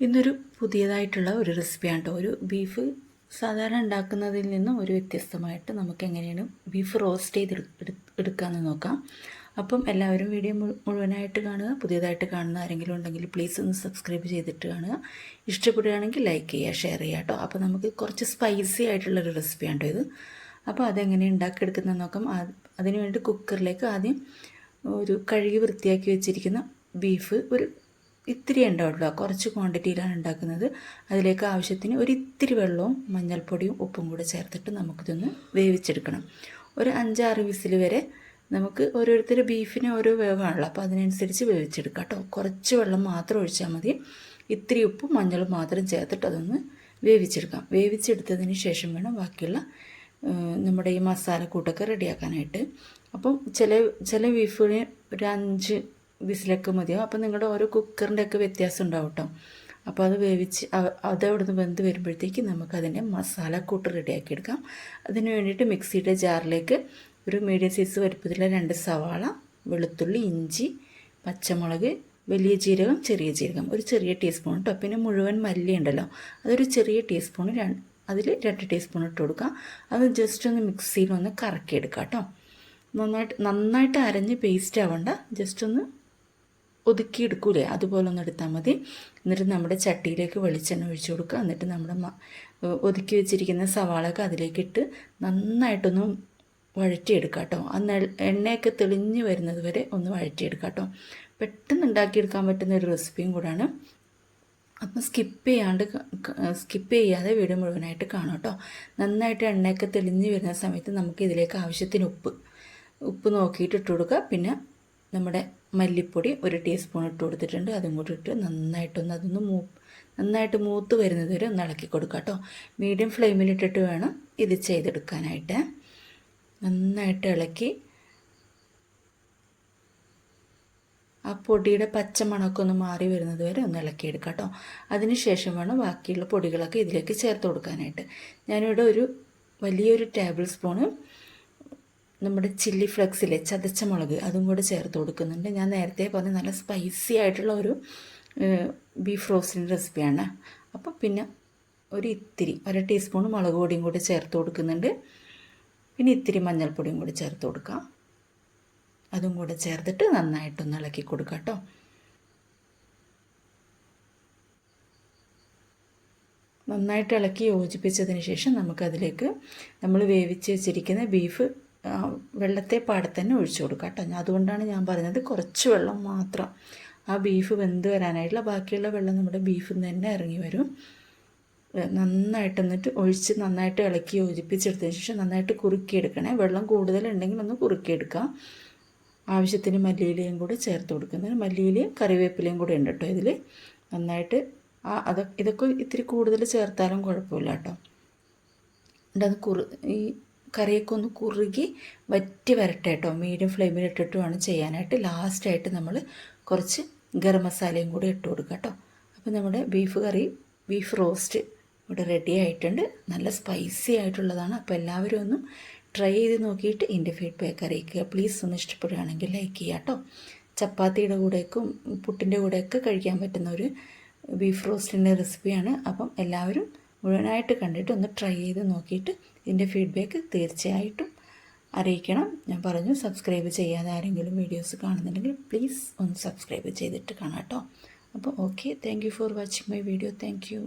ഇന്നൊരു പുതിയതായിട്ടുള്ള ഒരു റെസിപ്പിയാണ് കേട്ടോ. ഒരു ബീഫ് സാധാരണ ഉണ്ടാക്കുന്നതിൽ നിന്നും ഒരു വ്യത്യസ്തമായിട്ട് നമുക്ക് എങ്ങനെയാണ് ബീഫ് റോസ്റ്റ് എടുക്കാമെന്ന് നോക്കാം. അപ്പം എല്ലാവരും വീഡിയോ മുഴുവനായിട്ട് കാണുക. പുതിയതായിട്ട് കാണുന്ന ആരെങ്കിലും ഉണ്ടെങ്കിൽ പ്ലീസ് ഒന്ന് സബ്സ്ക്രൈബ് ചെയ്തിട്ട് കാണുക. ഇഷ്ടപ്പെടുകയാണെങ്കിൽ ലൈക്ക് ചെയ്യുക, ഷെയർ ചെയ്യുക കേട്ടോ. അപ്പോൾ നമുക്ക് കുറച്ച് സ്പൈസി ആയിട്ടുള്ളൊരു റെസിപ്പിയാണ് കേട്ടോ ഇത്. അപ്പോൾ അതെങ്ങനെ ഉണ്ടാക്കിയെടുക്കുന്നത് നോക്കാം. അതിന് വേണ്ടി കുക്കറിലേക്ക് ആദ്യം ഒരു കഴുകി വൃത്തിയാക്കി വെച്ചിരിക്കുന്ന ബീഫ് ഇത്തിരി ഉണ്ടാവില്ല, കുറച്ച് ക്വാണ്ടിറ്റിയിലാണ് ഉണ്ടാക്കുന്നത്. അതിലേക്ക് ആവശ്യത്തിന് ഒരിത്തിരി വെള്ളവും മഞ്ഞൾപ്പൊടിയും ഉപ്പും കൂടെ ചേർത്തിട്ട് നമുക്കിതൊന്ന് വേവിച്ചെടുക്കണം. ഒരു 5-6 വിസിൽ വരെ നമുക്ക് ഓരോരുത്തർ ബീഫിന് ഓരോ വേവാണല്ലോ, അപ്പോൾ അതിനനുസരിച്ച് വേവിച്ചെടുക്കാം കേട്ടോ. കുറച്ച് വെള്ളം മാത്രം ഒഴിച്ചാൽ മതി. ഇത്തിരി ഉപ്പും മഞ്ഞളും മാത്രം ചേർത്തിട്ട് അതൊന്ന് വേവിച്ചെടുക്കാം. വേവിച്ചെടുത്തതിന് ശേഷം വേണം ബാക്കിയുള്ള നമ്മുടെ ഈ മസാലക്കൂട്ടൊക്കെ റെഡിയാക്കാനായിട്ട്. അപ്പം ചില ബീഫിന് ഒരു 5 വിസിലൊക്കെ മതിയാവും. അപ്പോൾ നിങ്ങളുടെ ഓരോ കുക്കറിൻ്റെ ഒക്കെ വ്യത്യാസം ഉണ്ടാവും കേട്ടോ. അപ്പോൾ അത് വേവിച്ച് അതവിടെ നിന്ന് വെന്ത് വരുമ്പോഴത്തേക്ക് നമുക്കതിൻ്റെ മസാലക്കൂട്ട് റെഡിയാക്കി എടുക്കാം. അതിന് വേണ്ടിയിട്ട് മിക്സിയുടെ ജാറിലേക്ക് ഒരു മീഡിയം സൈസ് വലുപ്പത്തിലുള്ള 2 സവാള, വെളുത്തുള്ളി, ഇഞ്ചി, പച്ചമുളക്, വലിയ ജീരകം, ചെറിയ ജീരകം ഒരു ചെറിയ ടീസ്പൂൺ കേട്ടോ. പിന്നെ മുഴുവൻ മല്ലി ഉണ്ടല്ലോ, അതൊരു ചെറിയ ടീസ്പൂൺ, അതിൽ 2 ടീസ്പൂൺ ഇട്ട് കൊടുക്കാം. അത് ജസ്റ്റ് ഒന്ന് മിക്സിയിലൊന്ന് കറക്കിയെടുക്കാം കേട്ടോ. നന്നായിട്ട് അരഞ്ഞ് പേസ്റ്റ് ആവണ്ട, ജസ്റ്റ് ഒന്ന് ഒതുക്കിയെടുക്കൂലേ, അതുപോലെ ഒന്ന് എടുത്താൽ മതി. എന്നിട്ട് നമ്മുടെ ചട്ടിയിലേക്ക് വെളിച്ചെണ്ണ ഒഴിച്ചു കൊടുക്കുക. എന്നിട്ട് നമ്മുടെ ഒതുക്കി വെച്ചിരിക്കുന്ന സവാളൊക്കെ അതിലേക്കിട്ട് നന്നായിട്ടൊന്ന് വഴറ്റിയെടുക്കുക കേട്ടോ. എണ്ണയൊക്കെ തെളിഞ്ഞ് വരുന്നത് വരെ ഒന്ന് വഴറ്റിയെടുക്കുക കേട്ടോ. പെട്ടെന്ന് ഉണ്ടാക്കിയെടുക്കാൻ പറ്റുന്ന ഒരു റെസിപ്പിയും കൂടാണ്. അപ്പം സ്കിപ്പ് ചെയ്യാതെ വീഡിയോ മുഴുവനായിട്ട് കാണാം കേട്ടോ. നന്നായിട്ട് എണ്ണയൊക്കെ തെളിഞ്ഞ് വരുന്ന സമയത്ത് നമുക്ക് ഇതിലേക്ക് ആവശ്യത്തിന് ഉപ്പ് നോക്കിയിട്ട് ഇട്ട് കൊടുക്കുക. പിന്നെ നമ്മുടെ മല്ലിപ്പൊടി 1 ടീസ്പൂൺ ഇട്ട് കൊടുത്തിട്ടുണ്ട്. അതും കൂടി ഇട്ട് നന്നായിട്ട് മൂത്ത് വരുന്നത് വരെ ഒന്ന് ഇളക്കി കൊടുക്കുക കേട്ടോ. മീഡിയം ഫ്ലെയിമിലിട്ടിട്ട് വേണം ഇത് ചെയ്തെടുക്കാനായിട്ട്. നന്നായിട്ട് ഇളക്കി ആ പൊടിയുടെ പച്ചമണമൊക്കെ ഒന്ന് മാറി വരുന്നത് വരെ ഒന്ന് ഇളക്കിയെടുക്കുക കേട്ടോ. അതിന് ശേഷം വേണം ബാക്കിയുള്ള പൊടികളൊക്കെ ഇതിലേക്ക് ചേർത്ത് കൊടുക്കാനായിട്ട്. ഞാനിവിടെ വലിയൊരു ടേബിൾ സ്പൂണ് നമ്മുടെ ചില്ലി ഫ്ലെക്സിലെ ചതച്ച മുളക് അതും കൂടെ ചേർത്ത് കൊടുക്കുന്നുണ്ട്. ഞാൻ നേരത്തെ പറഞ്ഞ നല്ല സ്പൈസി ആയിട്ടുള്ള ഒരു ബീഫ് റോസ്റ്റിൻ്റെ റെസിപ്പിയാണ്. അപ്പോൾ പിന്നെ ഇത്തിരി 1 ടീസ്പൂൺ മുളക് പൊടിയും കൂടി ചേർത്ത് കൊടുക്കുന്നുണ്ട്. പിന്നെ ഇത്തിരി മഞ്ഞൾപ്പൊടിയും കൂടി ചേർത്ത് കൊടുക്കാം. അതും കൂടെ ചേർത്തിട്ട് നന്നായിട്ടൊന്ന് ഇളക്കി കൊടുക്കാം കേട്ടോ. നന്നായിട്ട് ഇളക്കി യോജിപ്പിച്ചതിന് ശേഷം നമുക്കതിലേക്ക് നമ്മൾ വേവിച്ച് വെച്ചിരിക്കുന്ന ബീഫ് വെള്ളത്തെ പാടെ തന്നെ ഒഴിച്ചു കൊടുക്കാം കേട്ടോ. അതുകൊണ്ടാണ് ഞാൻ പറഞ്ഞത് കുറച്ച് വെള്ളം മാത്രം, ആ ബീഫ് വെന്ത് വരാനായിട്ടുള്ള ബാക്കിയുള്ള വെള്ളം നമ്മുടെ ബീഫിൽ നിന്ന് തന്നെ ഇറങ്ങി വരും. എന്നിട്ട് ഒഴിച്ച് നന്നായിട്ട് ഇളക്കി യോജിപ്പിച്ചെടുത്തതിന് ശേഷം നന്നായിട്ട് കുറുക്കിയെടുക്കണേ. വെള്ളം കൂടുതലുണ്ടെങ്കിൽ ഒന്ന് കുറുക്കിയെടുക്കാം. ആവശ്യത്തിന് മല്ലിയിലയും കൂടെ ചേർത്ത് കൊടുക്കുന്നതിന് മല്ലിയിലയും കറിവേപ്പിലയും കൂടെ ഉണ്ട് കേട്ടോ ഇതിൽ. നന്നായിട്ട് ഇതൊക്കെ ഇത്തിരി കൂടുതൽ ചേർത്താലും കുഴപ്പമില്ല കേട്ടോ. ഈ കറിയൊക്കെ ഒന്ന് കുറുകി വറ്റി വരട്ടെ കേട്ടോ. മീഡിയം ഫ്ലെയിമിലിട്ടിട്ട് വേണം ചെയ്യാനായിട്ട്. ലാസ്റ്റായിട്ട് നമ്മൾ കുറച്ച് ഗരം മസാലയും കൂടി ഇട്ട് കൊടുക്കുക കേട്ടോ. അപ്പോൾ നമ്മുടെ ബീഫ് റോസ്റ്റ് ഇവിടെ റെഡി ആയിട്ടുണ്ട്. നല്ല സ്പൈസി ആയിട്ടുള്ളതാണ്. അപ്പോൾ എല്ലാവരും ഒന്ന് ട്രൈ ചെയ്ത് നോക്കിയിട്ട് എൻ്റെ ഫീഡ്ബാക്ക് അറിയിക്കുക. പ്ലീസ് ഒന്ന് ഇഷ്ടപ്പെടുകയാണെങ്കിൽ ലൈക്ക് ചെയ്യുക കേട്ടോ. ചപ്പാത്തിയുടെ കൂടെയൊക്കെ പുട്ടിൻ്റെ കൂടെയൊക്കെ കഴിക്കാൻ പറ്റുന്ന ഒരു ബീഫ് റോസ്റ്റിൻ്റെ റെസിപ്പിയാണ്. അപ്പം എല്ലാവരും മുഴുവനായിട്ട് കണ്ടിട്ട് ഒന്ന് ട്രൈ ചെയ്ത് നോക്കിയിട്ട് ഇതിൻ്റെ ഫീഡ്ബാക്ക് തീർച്ചയായിട്ടും അറിയിക്കണം. ഞാൻ പറഞ്ഞു, സബ്സ്ക്രൈബ് ചെയ്യാതെ ആരെങ്കിലും വീഡിയോസ് കാണുന്നുണ്ടെങ്കിൽ പ്ലീസ് ഒന്ന് സബ്സ്ക്രൈബ് ചെയ്തിട്ട് കാണാം കേട്ടോ. അപ്പോൾ okay, thank you for watching my video. Thank you.